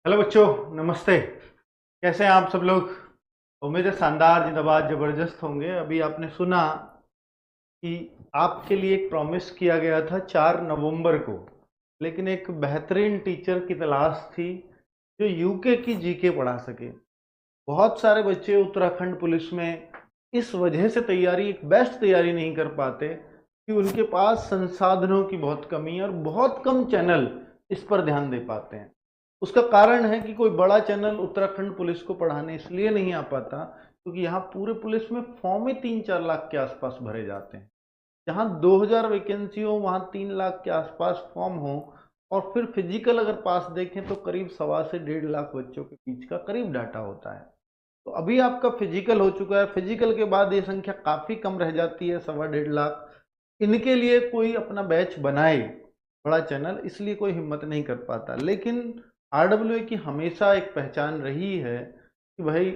Hello बच्चों, नमस्ते। कैसे हैं आप सब लोग? उम्मीद है शानदार, जिंदाबाद, जबरदस्त होंगे। अभी आपने सुना कि आपके लिए एक प्रॉमिस किया गया था 4 नवंबर को, लेकिन एक बेहतरीन टीचर की तलाश थी जो यूके की जीके पढ़ा सके। बहुत सारे बच्चे उत्तराखंड पुलिस में इस वजह से तैयारी, एक बेस्ट तैयारी नहीं कर पाते कि उनके पास संसाधनों की बहुत कमी है और बहुत कम चैनल इस पर ध्यान दे पाते हैं। उसका कारण है कि कोई बड़ा चैनल उत्तराखंड पुलिस को पढ़ाने इसलिए नहीं आ पाता क्योंकि यहाँ पूरे पुलिस में फॉर्म ही 3-4 लाख के आसपास भरे जाते हैं। जहाँ 2000 वैकेंसी हो वहाँ 3 लाख के आसपास फॉर्म हो, और फिर फिजिकल अगर पास देखें तो करीब 1.25 से 1.5 लाख बच्चों के बीच का करीब डाटा होता है। तो अभी आपका फिजिकल हो चुका है, फिजिकल के बाद ये संख्या काफ़ी कम रह जाती है, 1.25 लाख। इनके लिए कोई अपना बैच बनाए बड़ा चैनल, इसलिए कोई हिम्मत नहीं कर पाता। लेकिन आरडब्ल्यूए की हमेशा एक पहचान रही है कि भाई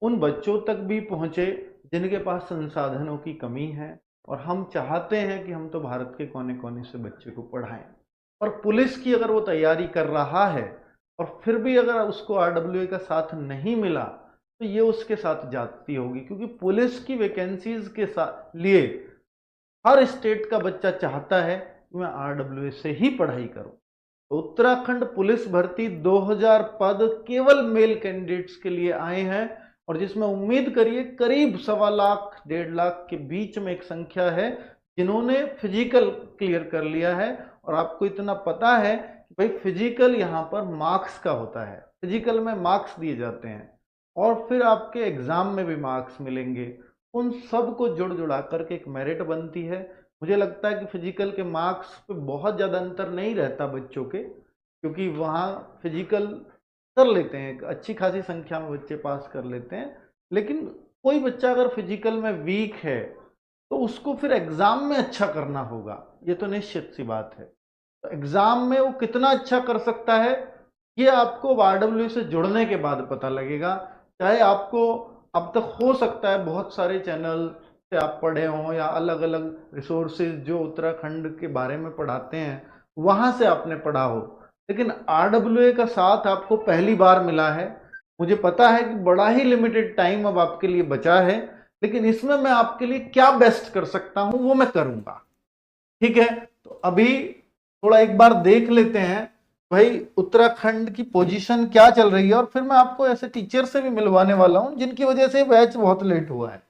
उन बच्चों तक भी पहुँचे जिनके पास संसाधनों की कमी है, और हम चाहते हैं कि हम तो भारत के कोने कोने से बच्चे को पढ़ाएं। और पुलिस की अगर वो तैयारी कर रहा है और फिर भी अगर उसको आरडब्ल्यूए का साथ नहीं मिला तो ये उसके साथ जाती होगी, क्योंकि पुलिस की वैकेंसीज के साथ लिए हर स्टेट का बच्चा चाहता है कि मैं आरडब्ल्यूए से ही पढ़ाई करूं। तो उत्तराखंड पुलिस भर्ती 2000 पद केवल मेल कैंडिडेट्स के लिए आए हैं, और जिसमें उम्मीद करिए करीब 1.25 लाख 1.5 लाख के बीच में एक संख्या है जिन्होंने फिजिकल क्लियर कर लिया है। और आपको इतना पता है कि भाई फिजिकल यहाँ पर मार्क्स का होता है, फिजिकल में मार्क्स दिए जाते हैं और फिर आपके एग्जाम में भी मार्क्स मिलेंगे। उन सब को जुड़ जुड़ा करके एक मेरिट बनती है। मुझे लगता है कि फिजिकल के मार्क्स पे बहुत ज़्यादा अंतर नहीं रहता बच्चों के, क्योंकि वहाँ फिजिकल कर लेते हैं, एक अच्छी खासी संख्या में बच्चे पास कर लेते हैं। लेकिन कोई बच्चा अगर फिजिकल में वीक है तो उसको फिर एग्ज़ाम में अच्छा करना होगा, ये तो निश्चित सी बात है। तो एग्ज़ाम में वो कितना अच्छा कर सकता है ये आपको आरडब्ल्यू से जुड़ने के बाद पता लगेगा। चाहे आपको अब तक हो सकता है बहुत सारे चैनल से आप पढ़े हों या अलग अलग रिसोर्सेज जो उत्तराखंड के बारे में पढ़ाते हैं वहाँ से आपने पढ़ा हो, लेकिन आरडब्ल्यूए का साथ आपको पहली बार मिला है। मुझे पता है कि बड़ा ही लिमिटेड टाइम अब आपके लिए बचा है, लेकिन इसमें मैं आपके लिए क्या बेस्ट कर सकता हूँ वो मैं करूँगा। ठीक है, तो अभी थोड़ा एक बार देख लेते हैं भाई उत्तराखंड की पोजीशन क्या चल रही है, और फिर मैं आपको ऐसे टीचर से भी मिलवाने वाला हूं जिनकी वजह से बैच बहुत लेट हुआ है,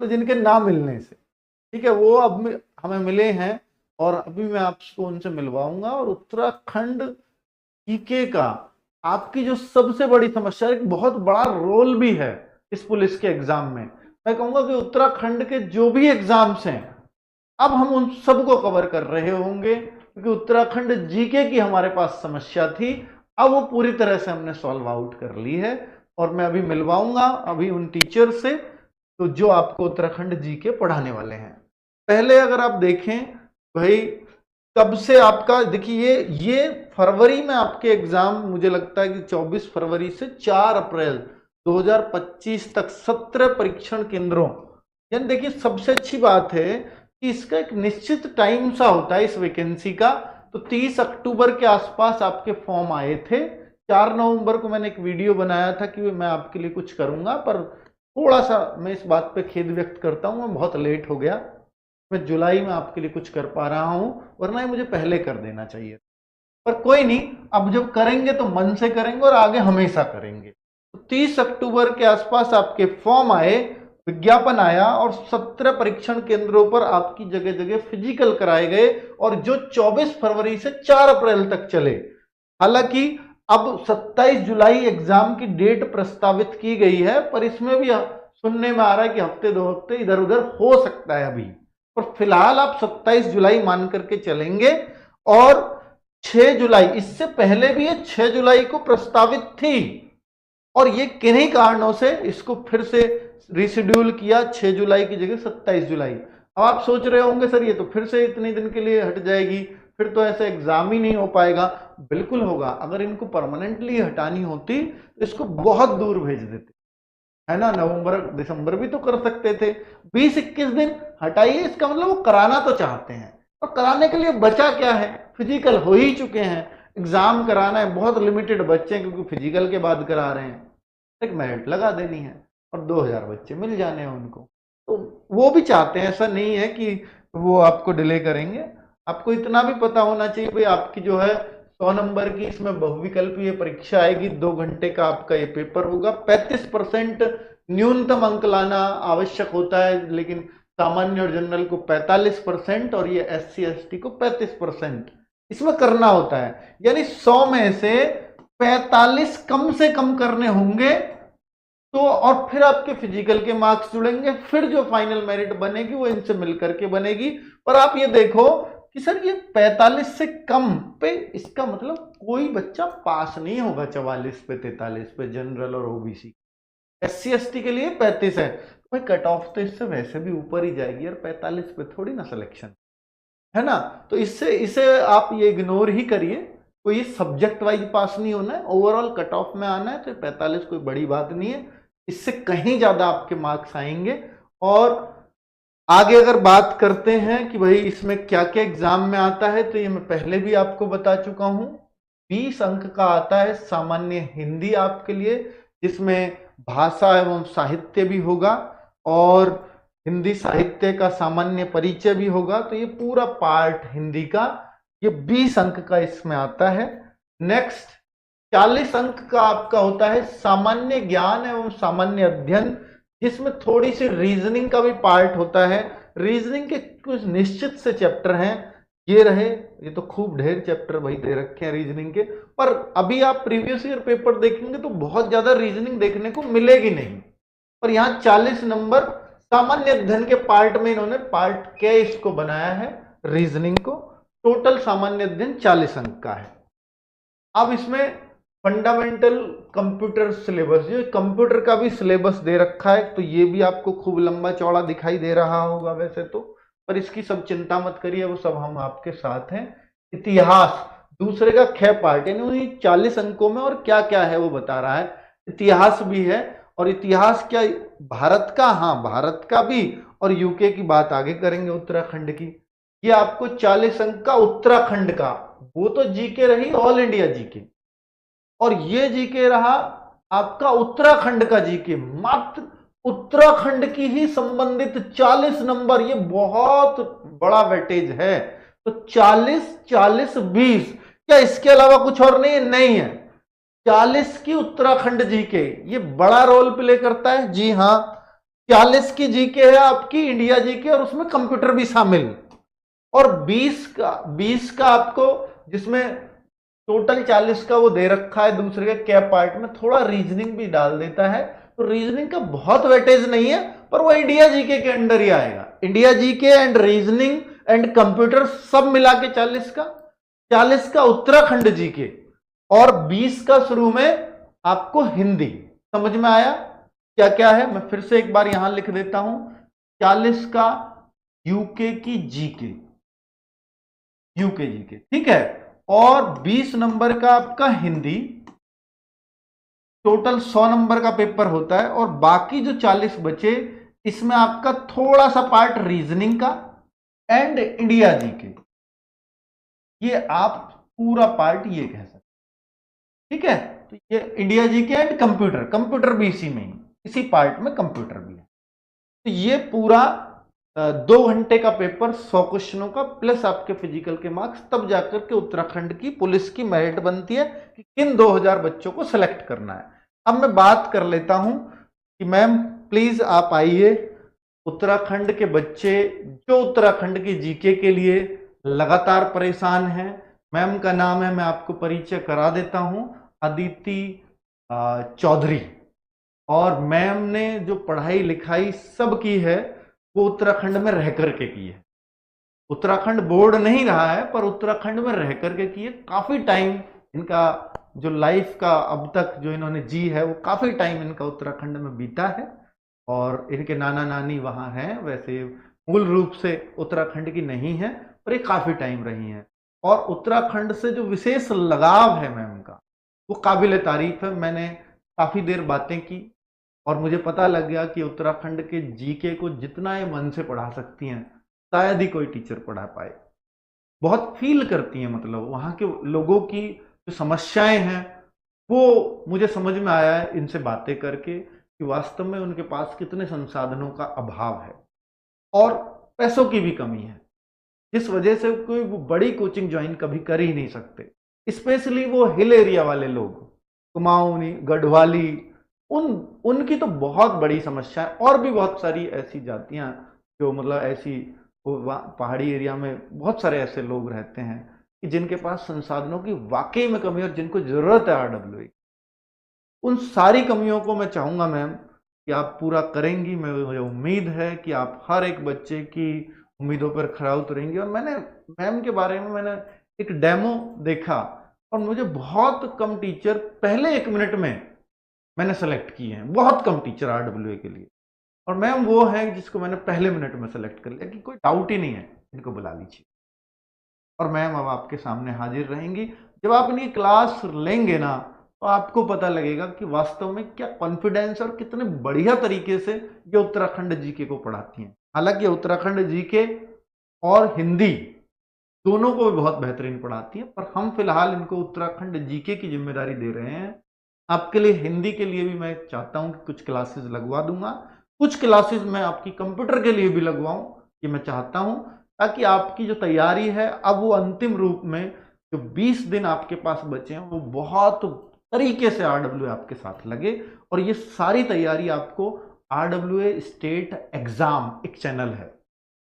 तो जिनके ना मिलने से। ठीक है, वो अब हमें मिले हैं और अभी मैं आपको उनसे मिलवाऊंगा। और उत्तराखंड जीके का आपकी जो सबसे बड़ी समस्या, एक बहुत बड़ा रोल भी है इस पुलिस के एग्जाम में। मैं कहूंगा कि उत्तराखंड के जो भी एग्जाम्स हैं अब हम उन सबको कवर कर रहे होंगे, क्योंकि उत्तराखंड जीके की हमारे पास समस्या थी, अब वो पूरी तरह से हमने सॉल्व आउट कर ली है। और मैं अभी मिलवाऊंगा अभी उन टीचर से तो जो आपको उत्तराखंड जीके पढ़ाने वाले हैं। पहले अगर आप देखें भाई कब से आपका, देखिए ये फरवरी में आपके एग्जाम, मुझे लगता है कि 24 फरवरी से 4 अप्रैल 2025 तक 17 परीक्षण केंद्रों। यानी देखिए सबसे अच्छी बात है कि इसका एक निश्चित टाइम सा होता है इस वैकेंसी का। तो 30 अक्टूबर के आसपास आपके फॉर्म आए थे। 4 नवंबर को मैंने एक वीडियो बनाया था कि मैं आपके लिए कुछ करूंगा, पर थोड़ा सा मैं इस बात पे खेद व्यक्त करता हूँ, मैं बहुत लेट हो गया। मैं जुलाई में आपके लिए कुछ कर पा रहा हूँ, वरना ये मुझे पहले कर देना चाहिए। पर कोई नहीं, अब जब करेंगे तो मन से करेंगे और आगे हमेशा करेंगे। तो 30 अक्टूबर के आसपास आपके फॉर्म आए, विज्ञापन आया और 17 परीक्षण केंद्रों पर आपकी जगह जगह फिजिकल कराए गए, और जो 24 फरवरी से 4 अप्रैल तक चले। हालांकि अब 27 जुलाई एग्जाम की डेट प्रस्तावित की गई है, पर इसमें भी सुनने में आ रहा है कि हफ्ते 2 हफ्ते इधर उधर हो सकता है अभी। पर फिलहाल आप 27 जुलाई मान करके चलेंगे। और 6 जुलाई, इससे पहले भी ये 6 जुलाई को प्रस्तावित थी, और ये किन्हीं कारणों से इसको फिर से रिशेड्यूल किया 6 जुलाई की जगह 27 जुलाई। अब आप सोच रहे होंगे सर ये तो फिर से इतने दिन के लिए हट जाएगी, फिर तो ऐसा एग्जाम ही नहीं हो पाएगा। बिल्कुल होगा, अगर इनको परमानेंटली हटानी होती तो इसको बहुत दूर भेज देते, है ना। नवंबर दिसंबर भी तो कर सकते थे, 20-21 दिन हटाइए, इसका मतलब वो कराना तो चाहते हैं। और कराने के लिए बचा क्या है, फिजिकल हो ही चुके हैं, एग्जाम कराना है, बहुत लिमिटेड बच्चे हैं क्योंकि फिजिकल के बाद करा रहे हैं, एक मेरिट लगा देनी है और 2000 बच्चे मिल जाने हैं उनको। तो वो भी चाहते हैं, ऐसा नहीं है कि वो आपको डिले करेंगे। आपको इतना भी पता होना चाहिए भाई आपकी जो है 100 नंबर की इसमें बहुविकल्पीय परीक्षा आएगी, 2 घंटे का आपका ये पेपर होगा, 35% न्यूनतम अंक लाना आवश्यक होता है, लेकिन सामान्य और जनरल को 45% और ये SC ST को 35% इसमें करना होता है। यानी 100 में से 45 कम से कम करने होंगे, तो और फिर आपके फिजिकल के मार्क्स जुड़ेंगे, फिर जो फाइनल मेरिट बनेगी वो इनसे मिलकर के बनेगी। पर आप ये देखो कि सर ये 45 से कम पे, इसका मतलब कोई बच्चा पास नहीं होगा 44 पे 43 पे जनरल और OBC। SC ST के लिए 35 है, भाई कट ऑफ तो इससे वैसे भी ऊपर ही जाएगी यार, 45 पे थोड़ी ना सिलेक्शन है ना। तो इसे आप ये इग्नोर ही करिए, कोई सब्जेक्ट वाइज पास नहीं होना है, ओवरऑल कट ऑफ में आना है, तो 45 कोई बड़ी बात नहीं है, इससे कहीं ज्यादा आपके मार्क्स आएंगे। और आगे अगर बात करते हैं कि भाई इसमें क्या क्या एग्जाम में आता है, तो ये मैं पहले भी आपको बता चुका हूं। 20 अंक का आता है सामान्य हिंदी आपके लिए, जिसमें भाषा एवं साहित्य भी होगा और हिंदी साहित्य का सामान्य परिचय भी होगा। तो ये पूरा पार्ट हिंदी का ये 20 अंक का इसमें आता है। नेक्स्ट 40 अंक का आपका होता है सामान्य ज्ञान एवं सामान्य अध्ययन, जिसमें थोड़ी सी रीजनिंग का भी पार्ट होता है। रीजनिंग के कुछ निश्चित से चैप्टर हैं, ये रहे, ये तो खूब ढेर चैप्टर भाई दे रखे हैं रीजनिंग के, पर अभी आप प्रीवियस ईयर पेपर देखेंगे तो बहुत ज्यादा रीजनिंग देखने को मिलेगी नहीं। पर यहाँ 40 नंबर सामान्य अध्ययन के पार्ट में इन्होंने पार्ट के इसको बनाया है रीजनिंग को। टोटल सामान्य अध्ययन 40 अंक का है। अब इसमें फंडामेंटल कंप्यूटर सिलेबस, जो कंप्यूटर का भी सिलेबस दे रखा है, तो ये भी आपको खूब लंबा चौड़ा दिखाई दे रहा होगा वैसे तो, पर इसकी सब चिंता मत करिए, वो सब हम आपके साथ हैं। इतिहास दूसरे का 6 पार्ट, यानी उन्हीं 40 अंकों में और क्या क्या है वो बता रहा है। इतिहास भी है, और इतिहास क्या भारत का, हाँ भारत का भी, और यूके की बात आगे करेंगे उत्तराखंड की। ये आपको 40 अंक का उत्तराखंड का, वो तो जीके रही ऑल इंडिया जीके, और ये जीके रहा आपका उत्तराखंड का जीके। मात्र उत्तराखंड की ही संबंधित 40 नंबर, ये बहुत बड़ा वेटेज है। तो 40 40 20, क्या इसके अलावा कुछ और नहीं है? नहीं है। 40 की उत्तराखंड जीके ये बड़ा रोल प्ले करता है। जी हाँ, 40 की जीके है आपकी इंडिया जीके, और उसमें कंप्यूटर भी शामिल। और 20 का आपको, जिसमें टोटल 40 का वो दे रखा है, दूसरे के कैप पार्ट में थोड़ा रीजनिंग भी डाल देता है, तो रीजनिंग का बहुत वेटेज नहीं है, पर वो इंडिया जीके के अंडर ही आएगा। India GK and reasoning and computer सब मिला के 40 का उत्तराखंड जीके, और 20 का शुरू में आपको हिंदी। समझ में आया क्या क्या है? मैं फिर से एक बार यहां लिख देता हूं। 40 का यूके की जीके, ठीक है, और 20 नंबर का आपका हिंदी। टोटल 100 नंबर का पेपर होता है, और बाकी जो 40 बचे, इसमें आपका थोड़ा सा पार्ट रीजनिंग का एंड इंडिया जीके, ये आप पूरा पार्ट ये कह सकते, ठीक है। तो ये इंडिया जीके एंड कंप्यूटर भी इसी में ही, इसी पार्ट में कंप्यूटर भी है। तो ये पूरा 2 घंटे का पेपर 100 क्वेश्चनों का, प्लस आपके फिजिकल के मार्क्स, तब जाकर के उत्तराखंड की पुलिस की मेरिट बनती है कि किन 2000 बच्चों को सिलेक्ट करना है। अब मैं बात कर लेता हूं कि मैम प्लीज आप आइए। उत्तराखंड के बच्चे जो उत्तराखंड की जीके के लिए लगातार परेशान हैं, मैम का नाम है, मैं आपको परिचय करा देता हूं, अदिति चौधरी। और मैम ने जो पढ़ाई लिखाई सब की है वो उत्तराखंड में रह करके की है। उत्तराखंड बोर्ड नहीं रहा है, पर उत्तराखंड में रह करके की है। काफी टाइम इनका जो लाइफ का अब तक जो इन्होंने जी है, वो काफी टाइम इनका उत्तराखंड में बीता है, और इनके नाना नानी वहां हैं। वैसे मूल रूप से उत्तराखंड की नहीं है, पर ये काफी टाइम रही हैं, और उत्तराखंड से जो विशेष लगाव है मैम का, वो काबिल तारीफ है। मैंने काफी देर बातें की, और मुझे पता लग गया कि उत्तराखंड के जीके को जितना ये मन से पढ़ा सकती हैं, शायद ही कोई टीचर पढ़ा पाए। बहुत फील करती हैं, मतलब वहाँ के लोगों की जो समस्याएं हैं वो मुझे समझ में आया है इनसे बातें करके कि वास्तव में उनके पास कितने संसाधनों का अभाव है और पैसों की भी कमी है, जिस वजह से कोई वो बड़ी कोचिंग ज्वाइन कभी कर ही नहीं सकते। स्पेशली वो हिल एरिया वाले लोग, कुमाऊनी, गढ़वाली, उनकी तो बहुत बड़ी समस्या है। और भी बहुत सारी ऐसी जातियां जो मतलब ऐसी पहाड़ी एरिया में बहुत सारे ऐसे लोग रहते हैं कि जिनके पास संसाधनों की वाकई में कमी है और जिनको जरूरत है आरडब्ल्यूए। उन सारी कमियों को मैं चाहूंगा मैम कि आप पूरा करेंगी। मुझे उम्मीद है कि आप हर एक बच्चे की उम्मीदों पर खरा उतरेंगी। और मैंने मैम के बारे में एक डेमो देखा और मुझे बहुत कम टीचर पहले 1 मिनट में मैंने सेलेक्ट किए हैं, बहुत कम टीचर आरडब्ल्यूए के लिए। और मैम वो है जिसको मैंने पहले मिनट में सेलेक्ट कर लिया कि कोई डाउट ही नहीं है, इनको बुला लीजिए। और मैम अब आपके सामने हाजिर रहेंगी। जब आप इनकी क्लास लेंगे ना तो आपको पता लगेगा कि वास्तव में क्या कॉन्फिडेंस और कितने बढ़िया तरीके से ये उत्तराखंड जीके को पढ़ाती हैं। हालांकि उत्तराखंड जीके और हिंदी दोनों को भी बहुत बेहतरीन पढ़ाती हैं, पर हम फिलहाल इनको उत्तराखंड जीके की जिम्मेदारी दे रहे हैं। आपके लिए हिंदी के लिए भी मैं चाहता हूं कि कुछ क्लासेस लगवा दूंगा, कुछ क्लासेस मैं आपकी कंप्यूटर के लिए भी लगवाऊं, ये मैं चाहता हूं, ताकि आपकी जो तैयारी है अब वो अंतिम रूप में जो 20 दिन आपके पास बचे हैं वो बहुत तरीके से आरडब्ल्यूए आपके साथ लगे। और ये सारी तैयारी आपको आरडब्ल्यूए स्टेट एग्जाम, एक चैनल है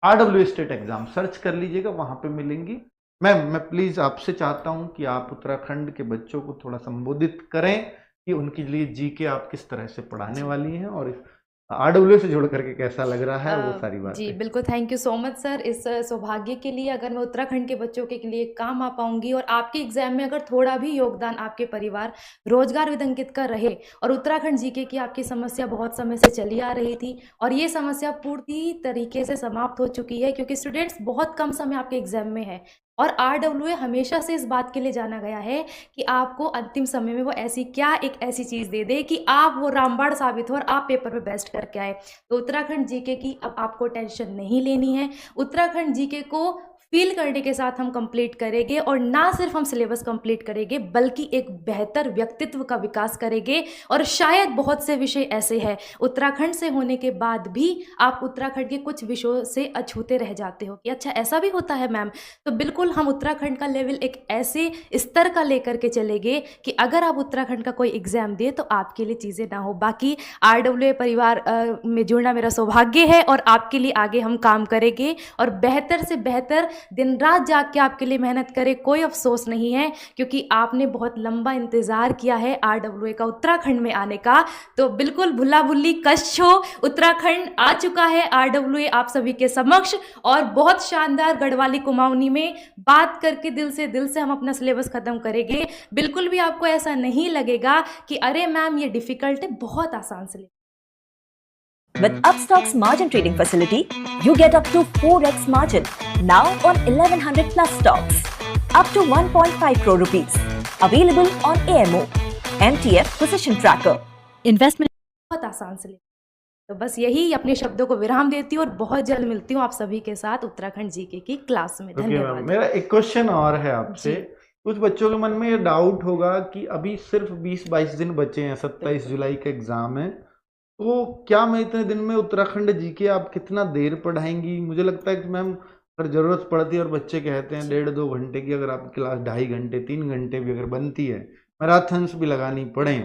आरडब्ल्यूए स्टेट एग्जाम, सर्च कर लीजिएगा, वहां पे मिलेंगी। मैं प्लीज आपसे चाहता हूं कि आप उत्तराखंड के बच्चों को थोड़ा संबोधित करें कि उनके लिए जीके आप किस तरह से पढ़ाने वाली हैं और आरडब्ल्यूए से जुड़ करके कैसा लग रहा है, वो सारी बातें। जी बिल्कुल, thank you so much sir इस सौभाग्य के लिए। अगर मैं उत्तराखंड के बच्चों के लिए काम आ पाऊंगी और आपके एग्जाम में अगर थोड़ा भी योगदान आपके परिवार रोजगार विदंकित का रहे, और उत्तराखंड जीके की आपकी समस्या बहुत समय से चली आ रही थी और ये समस्या पूरी तरीके से समाप्त हो चुकी है, क्योंकि स्टूडेंट्स बहुत कम समय आपके एग्जाम में है। और आरडब्ल्यूए हमेशा से इस बात के लिए जाना गया है कि आपको अंतिम समय में वो एक ऐसी चीज़ दे दे कि आप वो रामबाण साबित हो और आप पेपर में बेस्ट करके आए। तो उत्तराखंड जीके की अब आपको टेंशन नहीं लेनी है। उत्तराखंड जीके को फील करने के साथ हम कंप्लीट करेंगे, और ना सिर्फ हम सिलेबस कंप्लीट करेंगे बल्कि एक बेहतर व्यक्तित्व का विकास करेंगे। और शायद बहुत से विषय ऐसे हैं उत्तराखंड से होने के बाद भी आप उत्तराखंड के कुछ विषयों से अछूते रह जाते हो कि अच्छा ऐसा भी होता है मैम। तो बिल्कुल हम उत्तराखंड का लेवल एक ऐसे स्तर का लेकर के चलेंगे कि अगर आप उत्तराखंड का कोई एग्जाम दिए तो आपके लिए चीज़ें ना हो। बाकी आरडब्ल्यूए परिवार में जुड़ना मेरा सौभाग्य है और आपके लिए आगे हम काम करेंगे और बेहतर से बेहतर दिन रात जाग के आपके लिए मेहनत करें, कोई अफसोस नहीं है, क्योंकि आपने बहुत लंबा इंतज़ार किया है आरडब्ल्यूए का उत्तराखंड में आने का। तो बिल्कुल भुल्ला भुल्ली कष्ट हो, उत्तराखंड आ चुका है आरडब्ल्यूए आप सभी के समक्ष, और बहुत शानदार गढ़वाली कुमाऊनी में बात करके दिल से हम अपना सिलेबस खत्म करेंगे। बिल्कुल भी आपको ऐसा नहीं लगेगा कि अरे मैम ये डिफिकल्ट है, बहुत आसान syllabus. With Upstock's margin trading facility, you get up to 4x margin now on 1100 plus stocks, up to 1.5 crore rupees. Available on AMO, MTF Precision Tracker. Investment बहुत आसान से। तो बस यही अपने शब्दों को विराम देती हूँ और बहुत जल्द मिलती हूँ आप सभी के साथ उत्तराखंड जीके की क्लास में। धन्यवाद। मेरा एक क्वेश्चन और है आपसे। कुछ बच्चों के मन में ये डाउट होगा कि अभी सिर्फ 20-22 दिन बचे हैं, 27 जुलाई का एग्जाम है, तो क्या मैं इतने दिन में उत्तराखंड जीके आप कितना देर पढ़ाएंगी? मुझे लगता है कि मैम अगर जरूरत पड़ती है और बच्चे कहते हैं 1.5-2 घंटे की, अगर आपकी क्लास 2.5 घंटे 3 घंटे भी अगर बनती है, मैराथन्स भी लगानी पड़े,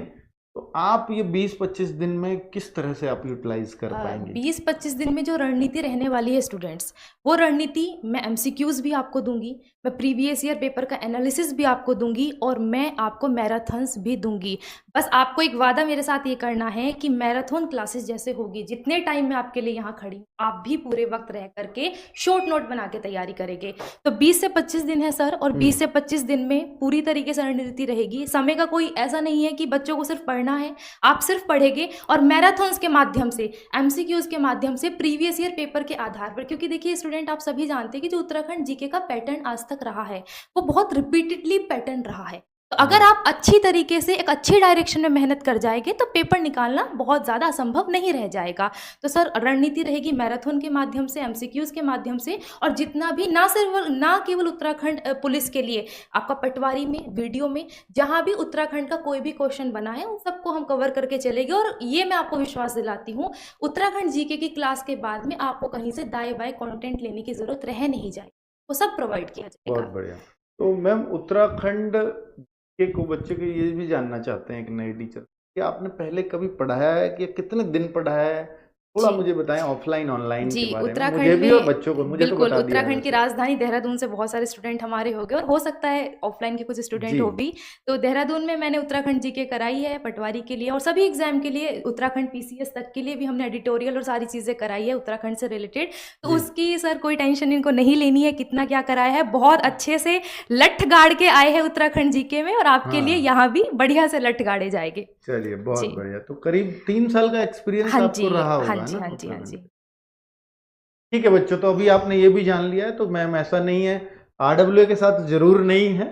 तो आप ये 20-25 दिन में किस तरह से आप यूटिलाइज कर पाएंगे? 20-25 दिन में जो रणनीति रहने वाली है स्टूडेंट्स, वो रणनीति मैं एमसीक्यूज भी आपको दूंगी, मैं प्रीवियस ईयर पेपर का एनालिसिस भी आपको दूंगी, और मैं आपको मैराथन्स भी दूंगी। बस आपको एक वादा मेरे साथ ये करना है कि मैराथन क्लासेस जैसे होगी, जितने टाइम में आपके लिए यहाँ खड़ी आप भी पूरे वक्त रह करके शॉर्ट नोट बना के तैयारी करेंगे। तो 20 से 25 दिन है सर, और 20 से 25 दिन में पूरी तरीके से रणनीति रहेगी। समय का कोई ऐसा नहीं है कि बच्चों को सिर्फ पढ़ना है, आप सिर्फ पढ़ेंगे और मैराथन्स के माध्यम से, एमसीक्यूज के माध्यम से, प्रीवियस ईयर पेपर के आधार पर। क्योंकि देखिए स्टूडेंट, आप सभी जानते हैं कि जो उत्तराखंड जीके का पैटर्न आज तक रहा है वो बहुत रिपीटेडली पैटर्न रहा है। तो अगर आप अच्छी तरीके से एक अच्छी डायरेक्शन में मेहनत कर जाएंगे तो पेपर निकालना बहुत ज़्यादा असंभव नहीं रह जाएगा। तो सर रणनीति रहेगी मैराथन के माध्यम से, एमसीक्यूज़ के माध्यम से, और जितना भी ना केवल उत्तराखंड पुलिस के लिए, आपका पटवारी में, वीडियो में, जहाँ भी उत्तराखंड का कोई भी क्वेश्चन बना है उन सबको हम कवर करके चलेंगे। और ये मैं आपको विश्वास दिलाती हूँ, उत्तराखंड जीके की क्लास के बाद में आपको कहीं से दाएँ बाएँ कंटेंट लेने की ज़रूरत रह नहीं जाएगी, वो सब प्रोवाइड किया जाएगा। बहुत बढ़िया। तो मैम उत्तराखंड के को बच्चे को ये भी जानना चाहते हैं, एक नए टीचर, कि आपने पहले कभी पढ़ाया है कि कितने दिन पढ़ाया है? थोड़ा जी। मुझे बताएं ऑफलाइन ऑनलाइन जी, के बारे में, उत्तराखंड मुझे भी में और बच्चों को। मुझे तो बिल्कुल, बता दिया है उत्तराखंड की वैसे। राजधानी देहरादून से बहुत सारे स्टूडेंट हमारे हो गए, और हो सकता है ऑफलाइन के कुछ स्टूडेंट जी। हो भी। तो देहरादून में मैंने उत्तराखंड जीके कराई है पटवारी के लिए, और सभी एग्जाम के लिए, उत्तराखंड पीसीएस तक के लिए भी हमने एडिटोरियल और सारी चीज़ें कराई है उत्तराखंड से रिलेटेड। तो जी। उसकी सर कोई टेंशन इनको नहीं लेनी है, कितना क्या कराया है, बहुत अच्छे से लठ गाड़ के आए हैं उत्तराखंड जीके में, और आपके लिए हाँ। यहाँ भी बढ़िया से लठ गाड़े जाएंगे। चलिए, बहुत जी। बढ़िया। तो करीब 3 साल का एक्सपीरियंस हाँ आपको जी, रहा होगा हाँ ना जी, हाँ जी, हाँ उत्तराखंड जी। में? ठीक है बच्चों, तो अभी आपने ये भी जान लिया है। तो मैम ऐसा नहीं है, आरडब्ल्यूए के साथ जरूर नहीं है,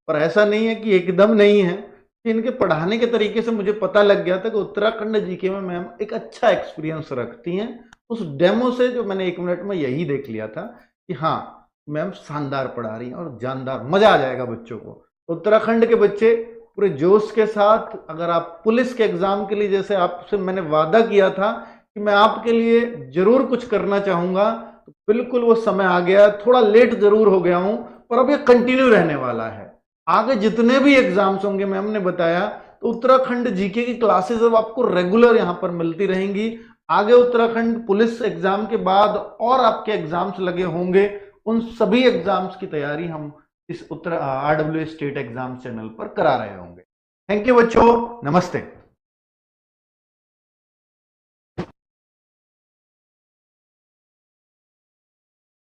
पर ऐसा नहीं है कि एकदम नहीं है, कि इनके पढ़ाने के तरीके से मुझे पता लग गया था कि उत्तराखंड जीके में मैम एक अच्छा एक्सपीरियंस रखती हैं। उस डेमो से जो मैंने 1 मिनट में यही देख लिया था कि हाँ मैम शानदार पढ़ा रही हैं और जानदार, मजा आ जाएगा बच्चों को। उत्तराखंड के बच्चे पूरे जोश के साथ, अगर आप पुलिस के एग्जाम के लिए, जैसे आपसे मैंने वादा किया था कि मैं आपके लिए जरूर कुछ करना चाहूंगा, तो बिल्कुल वो समय आ गया। थोड़ा लेट जरूर हो गया हूं, पर अब ये कंटिन्यू रहने वाला है। आगे जितने भी एग्जाम्स होंगे, मैम ने बताया, तो उत्तराखंड जीके की क्लासेस अब आपको रेगुलर यहाँ पर मिलती रहेंगी। आगे उत्तराखंड पुलिस एग्जाम के बाद और आपके एग्जाम्स लगे होंगे, उन सभी एग्जाम्स की तैयारी हम इस आरडब्ल्यूए स्टेट एग्जाम चैनल पर करा रहे होंगे। थैंक यू बच्चों, नमस्ते।